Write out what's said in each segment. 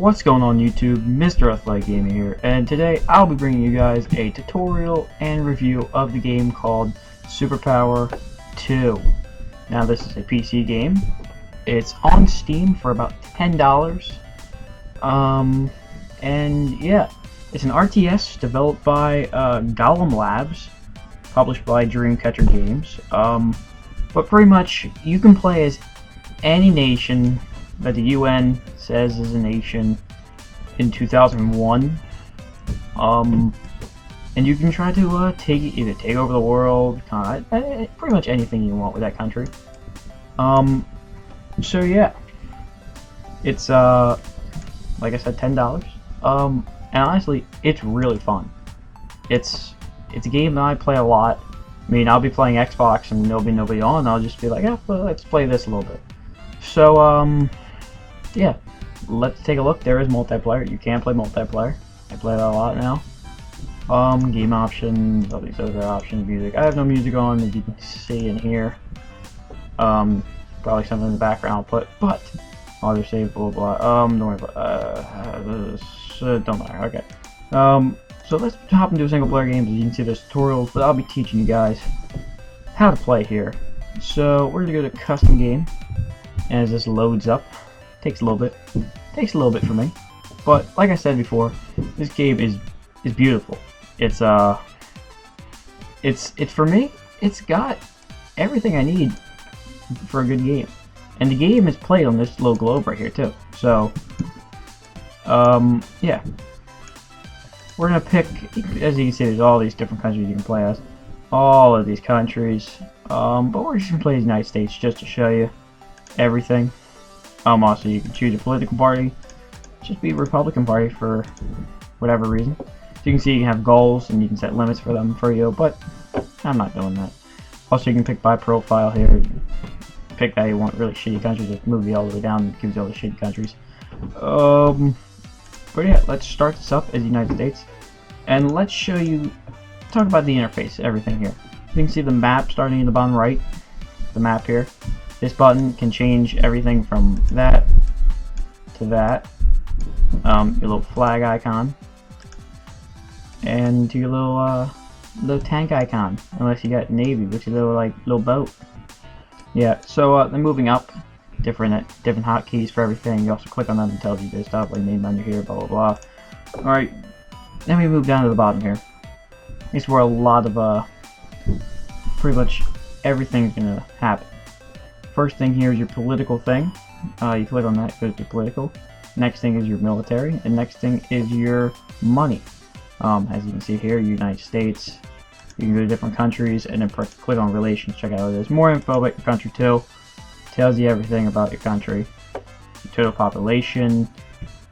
What's going on YouTube? MrAthleticGamer here, and today I'll be bringing you guys a tutorial and review of the game called SuperPower2. Now this is a PC game. It's on Steam for about $10. And yeah, it's an RTS developed by Golem Labs, published by Dreamcatcher Games. But pretty much you can play as any nation that the UN says is a nation in 2001, and you can try to either take over the world, pretty much anything you want with that country. So yeah, it's like I said, $10. And honestly, it's really fun. It's a game that I play a lot. I mean, I'll be playing Xbox and there'll be nobody on, and I'll just be like, yeah, well, let's play this a little bit. So yeah, let's take a look. There is multiplayer. You can play multiplayer. I play that a lot now. Game options, all these other options, music. I have no music on, as you can see in here. Probably something in the background I'll put, but auto save, blah blah. Don't worry about don't matter. Okay. So let's hop into a single player game. As you can see, there's tutorials, but I'll be teaching you guys how to play here. So we're gonna go to custom game, and as this loads up, takes a little bit for me, but like I said before, this game is beautiful. It's for me, it's got everything I need for a good game, and the game is played on this little globe right here too. So yeah, we're gonna pick, as you can see, there's all these different countries you can play as, all of these countries, but we're just gonna play the United States just to show you everything. Also, you can choose a political party. Just be a Republican Party for whatever reason. So you can see you can have goals and you can set limits for them for you, but I'm not doing that. Also, you can pick by profile here. Pick that you want really shitty countries. Just move it all the way down and gives you all the shitty countries. But yeah, let's start this up as the United States, and let's show you, talk about the interface, everything here. You can see the map starting in the bottom right. The map here. This button can change everything from that to that. Your little flag icon, and to your little tank icon, unless you got Navy, which is a little boat. Yeah. So then moving up, different hotkeys for everything. You also click on them and tells you this stuff, like main menu here, blah blah blah. All right. Then we move down to the bottom here. This is where a lot of pretty much everything's gonna happen. First thing here is your political thing. You click on that, it goes to political. Next thing is your military, and next thing is your money. As you can see here, United States. You can go to different countries, and then click on relations. Check out how there's more info about your country too. Tells you everything about your country, your total population,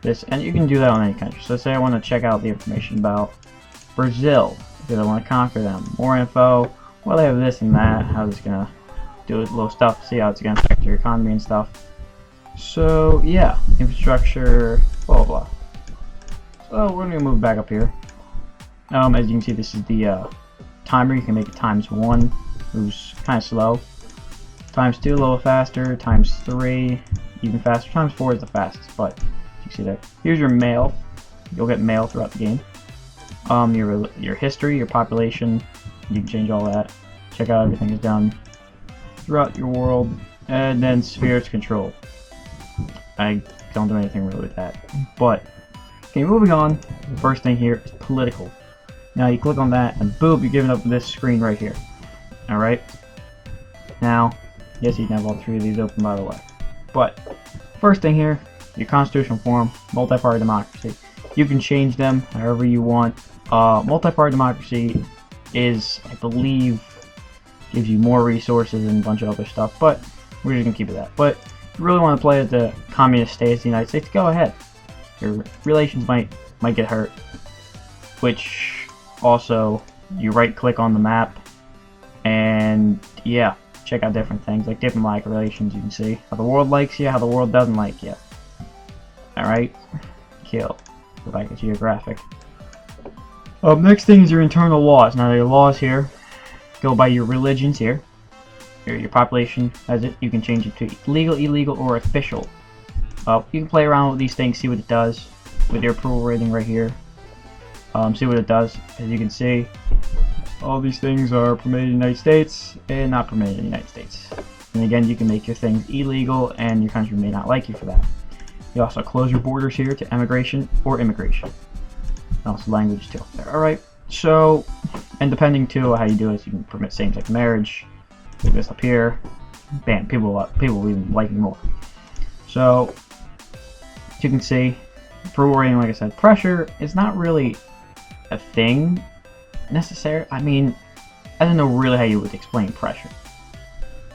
this, and you can do that on any country. So say I want to check out the information about Brazil, because I want to conquer them. More info. Well, they have this and that. How it's gonna do little stuff, see how it's going to affect your economy and stuff. So yeah, infrastructure, blah blah blah. So we're going to move back up here. As you can see, this is the timer. You can make it ×1, who's kind of slow. ×2, a little faster. ×3, even faster. ×4 is the fastest, but you can see there. Here's your mail. You'll get mail throughout the game. Your history, your population. You can change all that. Check out everything is done throughout your world, and then spheres control. I don't do anything really with that, but okay, moving on. The first thing here is political. Now you click on that, and boom, you're giving up this screen right here. All right. Now, yes, you can have all three of these open, by the way. But first thing here, your constitutional form, multi-party democracy. You can change them however you want. Multi-party democracy is, I believe, gives you more resources and a bunch of other stuff, but we're just gonna keep it that. But if you really want to play with the communist states, the United States, go ahead. Your relations might get hurt, which also you right click on the map, and yeah, check out different things like diplomatic relations. You can see how the world likes you, how the world doesn't like you. All right, kill. Go back to geographic. Next thing is your internal laws. Now your laws here go by your religions here. Your population has it. You can change it to legal, illegal, or official. You can play around with these things, see what it does with your approval rating right here. See what it does. As you can see, all these things are permitted in the United States and not permitted in the United States. And again, you can make your things illegal and your country may not like you for that. You also close your borders here to emigration or immigration. And also language too. Alright, so, and depending too how you do it, you can permit same-sex marriage. Like this up here. Bam, people even like you more. So, as you can see, approval rating, like I said, pressure is not really a thing necessary. I mean, I don't know really how you would explain pressure,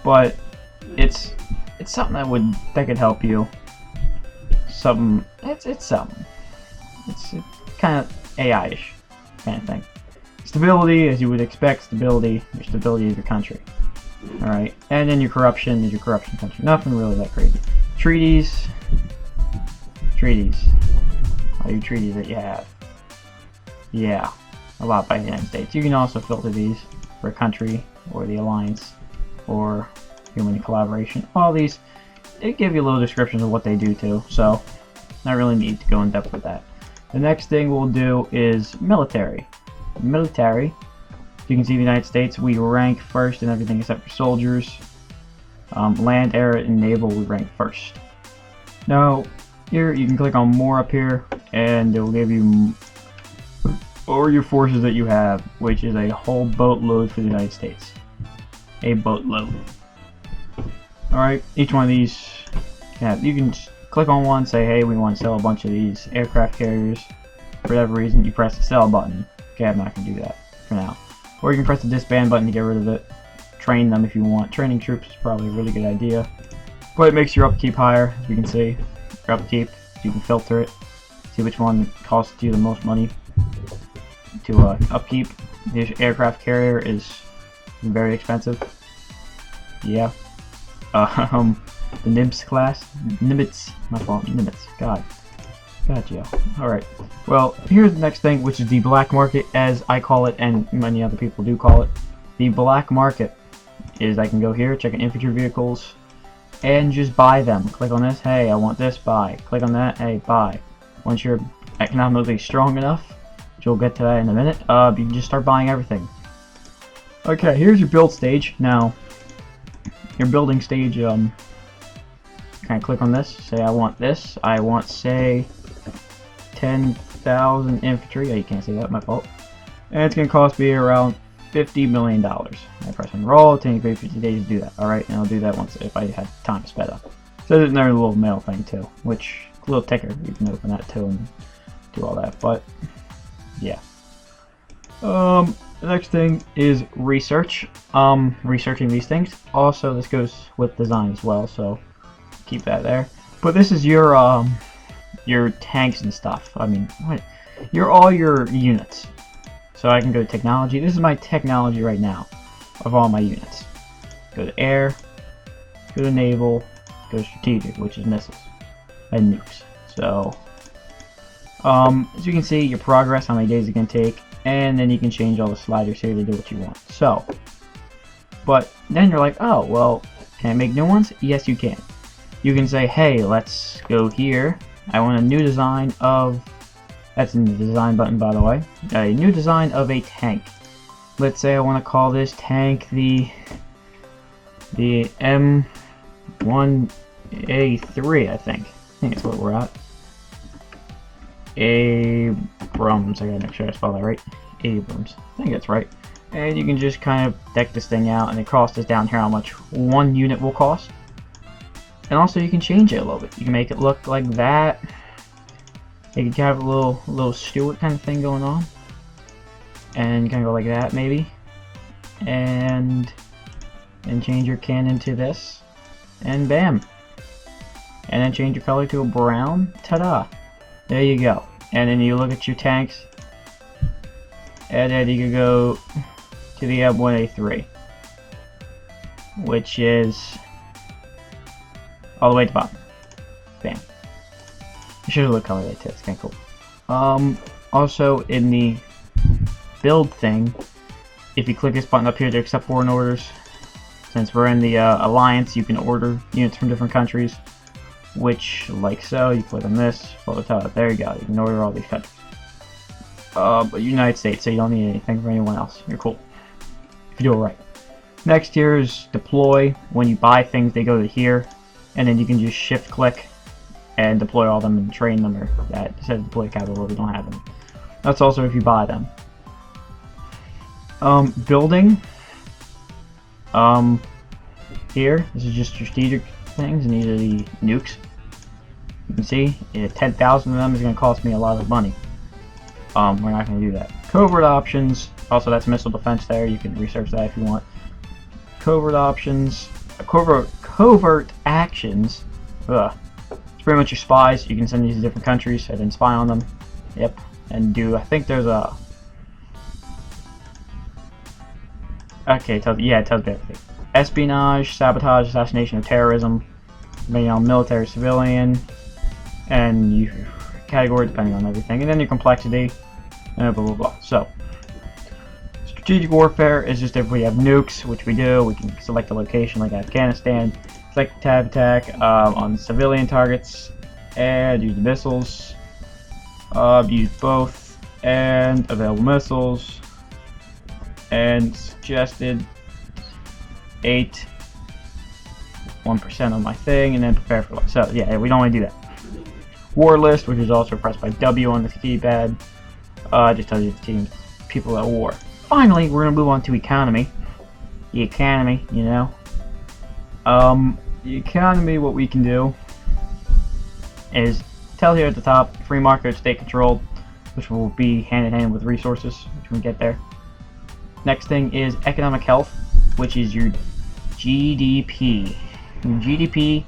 but it's something that could help you. It's something. It's kind of AI-ish kind of thing. Stability, as you would expect, stability of your country. All right, and then your corruption is your corruption country. Nothing really that crazy. Treaties. All your treaties that you have. Yeah, a lot by the United States. You can also filter these for a country or the alliance or human collaboration. All these, they give you little descriptions of what they do too, so not really need to go in depth with that. The next thing we'll do is military. Military, you can see the United States, we rank first in everything except for soldiers. Land, air, and naval, we rank first. Now, here you can click on more up here, and it will give you or your forces that you have, which is a whole boatload for the United States. A boatload. Alright, each one of these, you can click on one, say, hey, we want to sell a bunch of these aircraft carriers. For whatever reason, you press the sell button. Okay, I'm not going to do that for now. Or you can press the disband button to get rid of it. Train them if you want. Training troops is probably a really good idea. But it makes your upkeep higher, as we can see. Your upkeep, so you can filter it. See which one costs you the most money to upkeep. This aircraft carrier is very expensive. Yeah. The Nimitz class. Nimitz. My fault. Nimitz. God. Gotcha. Alright. Well, here's the next thing, which is the black market, as I call it, and many other people do call it. The black market is I can go here, check in infantry vehicles, and just buy them. Click on this, hey, I want this, buy. Click on that, hey, buy. Once you're economically strong enough, which we'll get to that in a minute, you can just start buying everything. Okay, here's your build stage. Now, your building stage, kind of click on this, say I want this, I want, say, 10,000 infantry. Yeah, you can't see that, my fault. And it's going to cost me around $50 million. I press enroll, it takes me 50 days to do that. Alright, and I'll do that once if I had time to sped up. So there's another little mail thing too, which, a little ticker, you can open that too and do all that, but, yeah. The next thing is research. Researching these things. Also, this goes with design as well, so keep that there. But this is your tanks and stuff. I mean, what? All your units. So I can go to technology. This is my technology right now of all my units. Go to air, go to naval, go to strategic, which is missiles and nukes. So, as you can see, your progress, how many days it can take, and then you can change all the sliders here to do what you want. So, but then you're like, oh, well, can I make new ones? Yes, you can. You can say, hey, let's go here. I want a new design of, that's in the design button, by the way, a new design of a tank. Let's say I want to call this tank the M1A3, I think that's what we're at. Abrams, I gotta make sure I spell that right. Abrams, I think that's right. And you can just kind of deck this thing out, and it costs us down here how much one unit will cost. And also you can change it a little bit. You can make it look like that. You can have a little Stuart kind of thing going on. And kind of go like that maybe. And change your cannon to this. And bam. And then change your color to a brown. Ta-da. There you go. And then you look at your tanks. And then you can go to the M1A3. Which is all the way at the bottom. Bam. I should have looked color that too. It's kind of cool. Also in the build thing, if you click this button up here to accept foreign orders, since we're in the alliance, you can order units from different countries. which, like so, you click on this, follow the top. There you go. You can order all these countries. But United States, so you don't need anything from anyone else. You're cool if you do it right. Next here is deploy. When you buy things, they go to here, and then you can just shift click and deploy all of them and train them, or that says deploy capital if you don't have them. That's also if you buy them. Building. Here, this is just strategic things, and these are the nukes. You can see 10,000 of them is going to cost me a lot of money. We're not going to do that. Covert options. Also, that's missile defense there. You can research that if you want. Covert options. Covert actions. It's pretty much your spies. You can send these to different countries and then spy on them. Yep. And do, I think there's a... Okay, it tells me everything. Espionage, sabotage, assassination, or terrorism. Depending on military, civilian, and your category depending on everything. And then your complexity, and blah blah blah. So, strategic warfare is just if we have nukes, which we do, we can select a location like Afghanistan, select tab attack on civilian targets, and use the missiles. Use both, and available missiles, and suggested 1% on my thing, and then prepare for life. So yeah, we don't want to do that. War list, which is also pressed by W on the keypad, just tells you the team people at war. Finally, we're gonna move on to economy. The economy, you know. The economy, what we can do is tell here at the top, free market, state controlled, which will be hand in hand with resources, which we get there. Next thing is economic health, which is your GDP. And GDP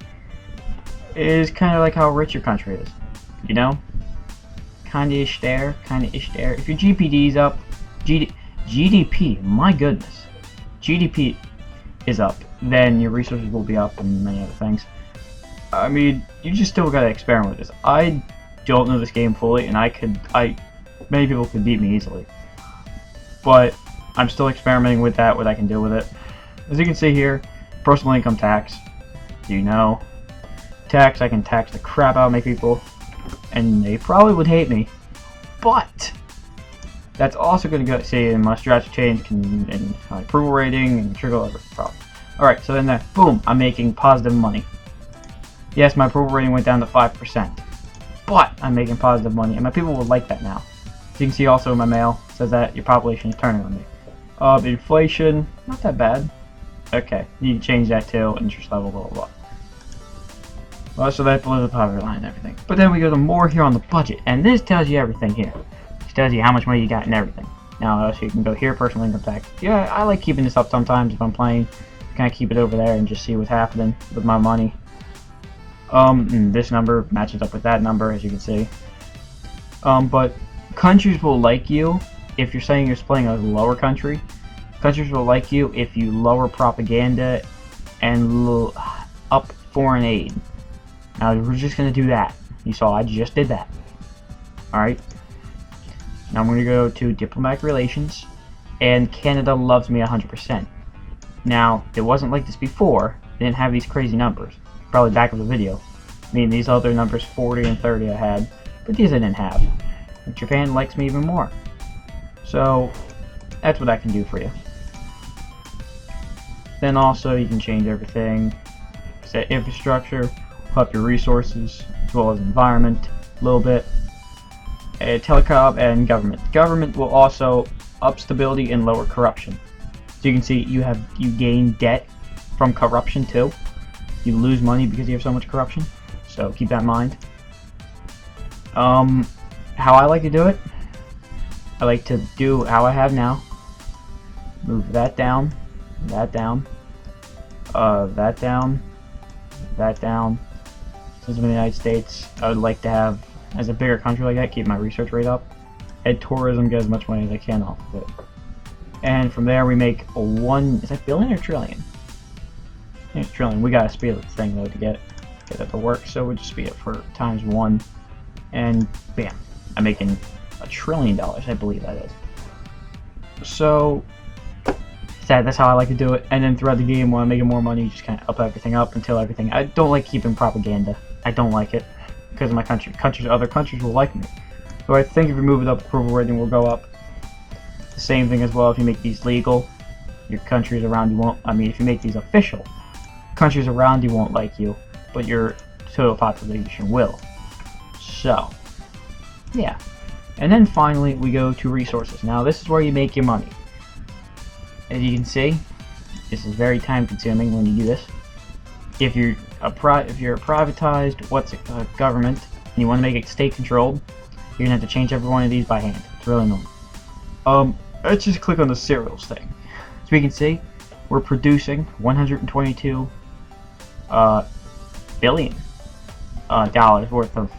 is kind of like how rich your country is, you know? Kinda ish there, kinda ish there. If your GPD's up, GDP, my goodness, GDP is up, then your resources will be up and many other things. I mean, you just still gotta experiment with this. I don't know this game fully, and many people could beat me easily, but I'm still experimenting with that, what I can do with it. As you can see here, personal income tax. Do you know? Tax, I can tax the crap out of my people, and they probably would hate me, but that's also going to go, see, in my strategy change and my approval rating and trigger over problem. Alright, so then boom, I'm making positive money. Yes, my approval rating went down to 5%, but I'm making positive money, and my people would like that now. As you can see also in my mail, it says that your population is turning on me. Inflation, not that bad. Okay, you can change that to interest level, blah blah blah. Well, so that's below the poverty line and everything. But then we go to more here on the budget, and this tells you everything here. This tells you how much money you got and everything. Now, so you can go here, personal income tax. Yeah, I like keeping this up sometimes if I'm playing. Kind of keep it over there and just see what's happening with my money. And this number matches up with that number, as you can see. But countries will like you if you're saying you're playing a lower country. Countries will like you if you lower propaganda and up foreign aid. Now we're just going to do that. You saw I just did that. Alright. Now I'm going to go to diplomatic relations. And Canada loves me 100%. Now, it wasn't like this before. They didn't have these crazy numbers. Probably back of the video. I mean, these other numbers, 40 and 30 I had. But these I didn't have. And Japan likes me even more. So, that's what I can do for you. Then also, you can change everything. Set infrastructure, up your resources, as well as environment, a little bit. Telecom and government. Government will also up stability and lower corruption. So you can see you gain debt from corruption too. You lose money because you have so much corruption. So keep that in mind. How I like to do it, I like to do how I have now. Move that down, that down, that down, that down. Since I'm in the United States, I would like to have, as a bigger country like that, keep my research rate up. And tourism, get as much money as I can off of it. And from there we make a is that billion or trillion? I think it's trillion. We gotta speed up the thing though to get it to work, so we'll just speed it for ×1. And bam, I'm making $1 trillion, I believe that is. So sad. That's how I like to do it. And then throughout the game, when I'm making more money, you just kind of up everything up until everything. I don't like keeping propaganda. I don't like it because of my country. Other countries will like me. So I think if you move it up, approval rating will go up. The same thing as well if you make these legal. Your countries around you won't. I mean, if you make these official, countries around you won't like you, but your total population will. So, yeah. And then finally, we go to resources. Now, this is where you make your money. As you can see, this is very time-consuming when you do this. If you're a privatized government and you want to make it state-controlled, you're gonna have to change every one of these by hand. It's really annoying. Let's just click on the cereals thing. So we can see we're producing 122 billion dollars worth of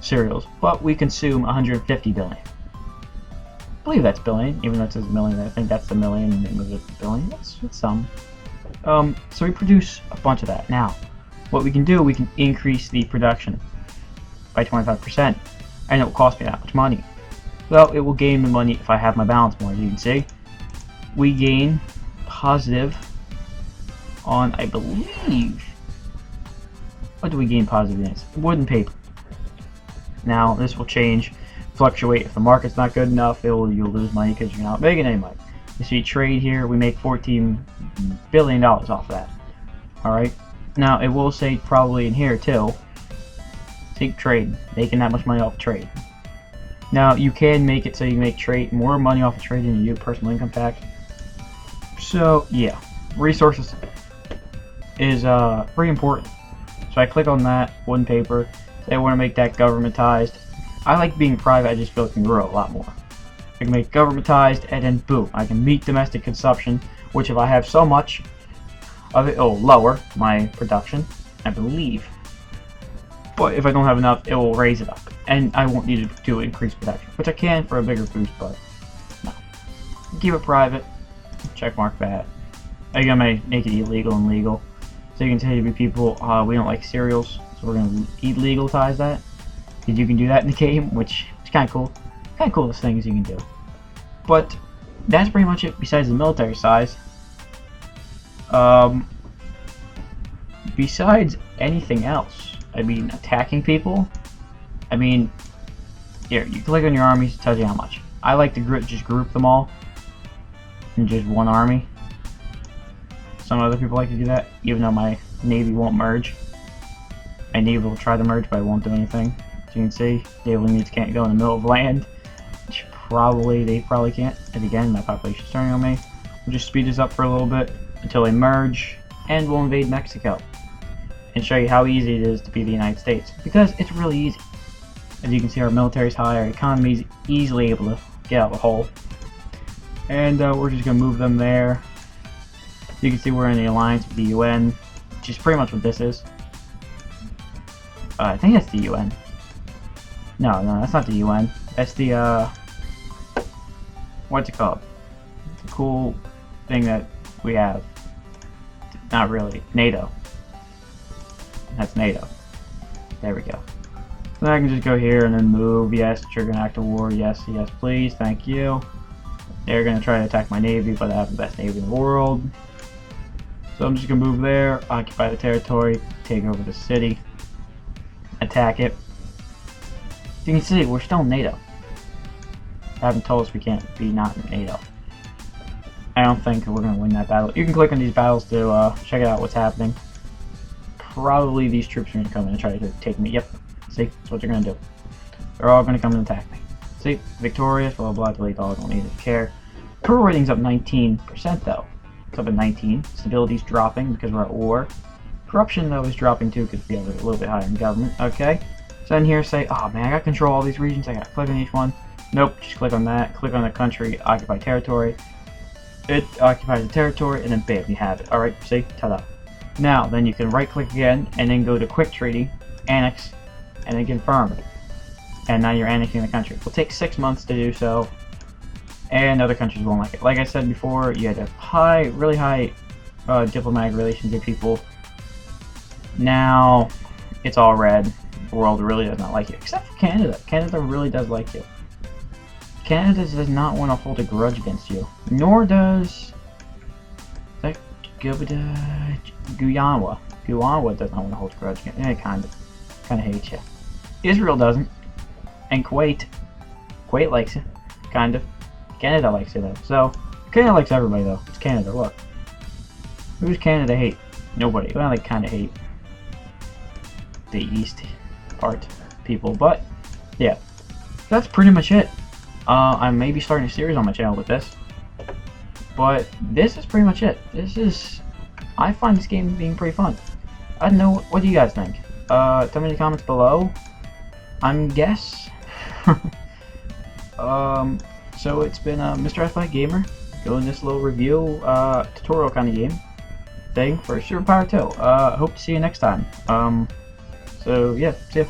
cereals, but we consume 150 billion. I believe that's billion, even though it says million. I think that's the million and it moves it to billion. That's some. So we produce a bunch of that. Now, what we can do, we can increase the production by 25%, and it will cost me that much money. Well, it will gain the money if I have my balance more. As you can see, we gain positive on, I believe, what do we gain positive against? Wood and paper. Now, this will change, fluctuate. If the market's not good enough, you'll lose money because you're not making any money. You see trade here, we make $14 billion off of that. Alright, now it will say probably in here too, take trade, making that much money off trade. Now, you can make it so you make trade more money off of trade than you do personal income tax. So, yeah, resources is pretty important. So I click on that, wood and paper. Say I want to make that governmentized. I like being private, I just feel it can grow a lot more. I can make governmentized, and then boom, I can meet domestic consumption, which if I have so much of it, it'll lower my production, I believe. But if I don't have enough, it will raise it up. And I won't need to increase production, which I can for a bigger boost, but no. Keep it private. Check mark that. I'm gonna make it illegal and legal. So you can tell you people, we don't like cereals, so we're gonna legalize that. Because you can do that in the game, which is kind of cool. Kind of coolest things you can do. But that's pretty much it. Besides the military size, besides anything else, I mean, attacking people. I mean, here, you click on your armies, it tells you how much. I like to just group them all in just one army. Some other people like to do that, even though my navy won't merge. My navy will try to merge, but it won't do anything. As you can see, naval units can't go in the middle of land, which they probably can't. And again, my population's turning on me. We'll just speed this up for a little bit until they merge, and we'll invade Mexico and show you how easy it is to be the United States, because it's really easy. As you can see, our military's high, our economy's easily able to get out of the hole. And we're just going to move them there. You can see we're in the alliance with the UN, which is pretty much what this is. I think that's the UN. No, that's not the UN. That's the, what's it called? The cool thing that we have. Not really. NATO. That's NATO. There we go. Then I can just go here and then move. Yes, trigger an act of war. Yes, yes, please. Thank you. They're going to try to attack my navy, but I have the best navy in the world. So I'm just going to move there, occupy the territory, take over the city, attack it. You can see, we're still in NATO. They haven't told us we can't be not in NATO. I don't think we're going to win that battle. You can click on these battles to check out what's happening. Probably these troops are going to come in and try to take me. Yep. See? That's what they're going to do. They're all going to come and attack me. See? Victorious, blah, blah, blah, delete all, don't need to care. Approval rating's up 19% though. It's up at 19. Stability's dropping because we're at war. Corruption though is dropping too because we have a little bit higher in government. Okay. So in here say, oh man, I got control all these regions, I gotta click on each one. Nope, just click on that, click on the country, occupy territory. It occupies the territory, and then bam, you have it. Alright, see? Ta-da. Now, then you can right click again, and then go to quick treaty, annex, and then confirm. And now you're annexing the country. It will take 6 months to do so, and other countries won't like it. Like I said before, you had to have really high diplomatic relations with people. Now, it's all red. The world really does not like you, except for Canada. Canada really does like you. Canada does not want to hold a grudge against you, nor does Guyana. Guyana doesn't want to hold a grudge. Yeah, kind of hates you. Israel doesn't, and Kuwait likes you, kind of. Canada likes you though. So Canada likes everybody though. It's Canada. Look, who's Canada hate? Nobody. Well, they kind of hate the east part people, but yeah, that's pretty much it. I may be starting a series on my channel with this, but this is pretty much it. I find this game being pretty fun. I don't know, what do you guys think? Tell me in the comments below. Guess. So it's been MrAthleticGamer doing this little review, tutorial kind of game thing for SuperPower2. Hope to see you next time. So yeah, see ya.